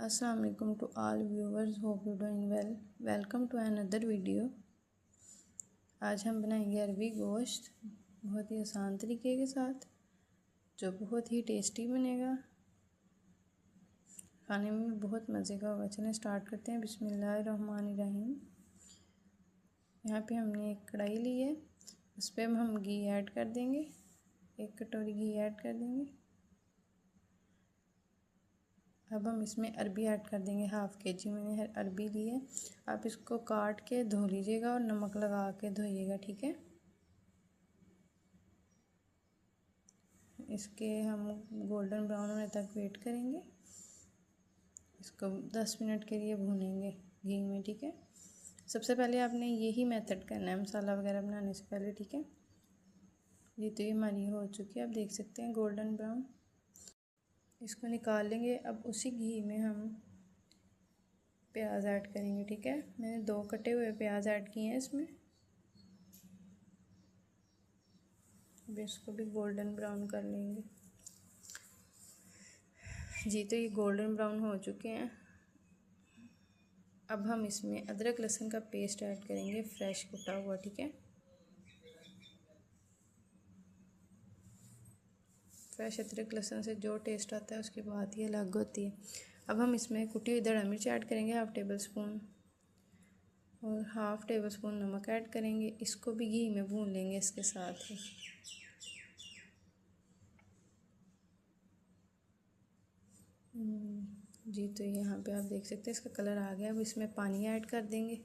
अस्सलाम वालेकुम to all viewers, hope you doing well. Welcome to another video. आज हम बनाएंगे अरबी गोश्त बहुत ही आसान तरीके के साथ, जो बहुत ही टेस्टी बनेगा, खाने में बहुत मज़े का होगा। चलें स्टार्ट करते हैं। बिस्मिल्लाहिर्रहमानिर्रहीम। यहाँ पे हमने एक कढ़ाई ली है, उस पर हम घी ऐड कर देंगे। 1 कटोरी घी ऐड कर देंगे। अब हम इसमें अरबी ऐड कर देंगे। हाफ़ kg मैंने अरबी ली है। आप इसको काट के धो लीजिएगा और नमक लगा के धोइएगा, ठीक है। इसके हम गोल्डन ब्राउन होने तक वेट करेंगे। इसको 10 मिनट के लिए भूनेंगे घी में, ठीक है। सबसे पहले आपने यही मेथड करना है मसाला वगैरह बनाने से पहले, ठीक है। ये तो ये हमारी हो चुकी है, आप देख सकते हैं गोल्डन ब्राउन। इसको निकाल लेंगे। अब उसी घी में हम प्याज ऐड करेंगे, ठीक है। मैंने 2 कटे हुए प्याज ऐड किए हैं इसमें। अब इसको भी गोल्डन ब्राउन कर लेंगे जी। तो ये गोल्डन ब्राउन हो चुके हैं। अब हम इसमें अदरक लहसुन का पेस्ट ऐड करेंगे, फ्रेश कुटा हुआ, ठीक है। फ्रेश अदरक लहसुन से जो टेस्ट आता है उसकी बात ही अलग होती है। अब हम इसमें कुटी हुई दड़ा मिर्च ऐड करेंगे, 1/2 टेबल स्पून, और 1/2 टेबल स्पून नमक ऐड करेंगे। इसको भी घी में भून लेंगे इसके साथ ही। जी, तो यहाँ पे आप देख सकते हैं इसका कलर आ गया। अब इसमें पानी ऐड कर देंगे।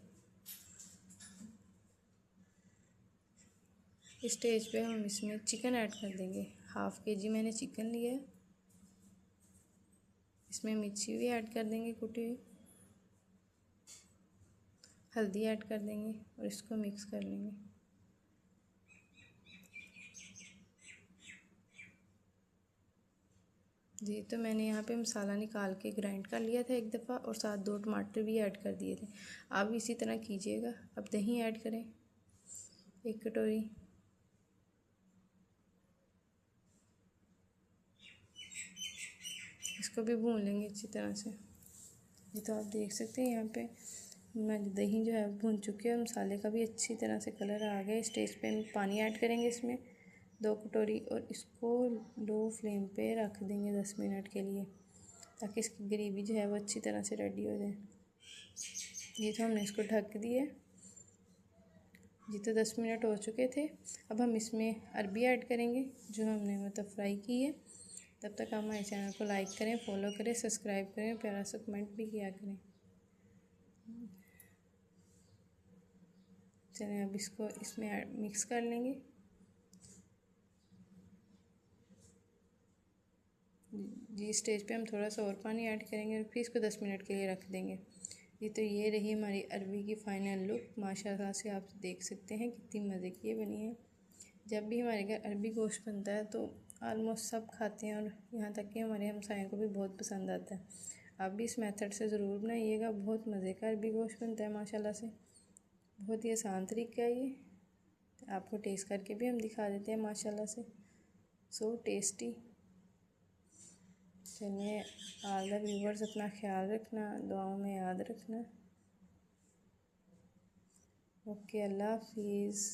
इस स्टेज पे हम इसमें चिकन ऐड कर देंगे। 1/2 kg मैंने चिकन लिया है। इसमें मिर्ची भी ऐड कर देंगे कुटी हुई, हल्दी ऐड कर देंगे और इसको मिक्स कर लेंगे। जी, तो मैंने यहाँ पे मसाला निकाल के ग्राइंड कर लिया था एक दफ़ा, और साथ 2 टमाटर भी ऐड कर दिए थे। आप इसी तरह कीजिएगा। अब दही ऐड करें 1 कटोरी। इसको भी भून लेंगे अच्छी तरह से। ये तो आप देख सकते हैं यहाँ पे मैं दही जो है भून चुकी है, मसाले का भी अच्छी तरह से कलर आ गया। स्टेज पे हम पानी ऐड करेंगे इसमें 2 कटोरी, और इसको लो फ्लेम पे रख देंगे 10 मिनट के लिए, ताकि इसकी ग्रेवी जो है वो अच्छी तरह से रेडी हो जाए। ये तो हमने इसको ढक दिया। जी, तो 10 मिनट हो चुके थे। अब हम इसमें अरबी ऐड करेंगे जो हमने मतलब फ्राई की है। तब तक आप हमारे चैनल को लाइक करें, फॉलो करें, सब्सक्राइब करें, प्यारा सा कमेंट भी किया करें। चलें अब इसको इसमें मिक्स कर लेंगे। जी, स्टेज पे हम थोड़ा सा और पानी ऐड करेंगे और फिर इसको 10 मिनट के लिए रख देंगे। जी, तो ये रही हमारी अरबी की फ़ाइनल लुक। माशाल्लाह से आप देख सकते हैं कितनी मज़े की ये बनी है। जब भी हमारे घर अरबी गोश्त बनता है तो आलमोस्ट सब खाते हैं, और यहाँ तक कि हमारे हमसायों को भी बहुत पसंद आता है। आप भी इस मेथड से ज़रूर बनाइएगा। बहुत मज़े का अरबी गोश्त बनता है माशाल्लाह से। बहुत ही आसान तरीका है ये। आपको टेस्ट करके भी हम दिखा देते हैं माशाल्लाह से। So tasty. चलिए, ऑल द व्यूवर्स अपना ख्याल रखना, दुआओं में याद रखना। ओके, अल्लाह हाफिज़।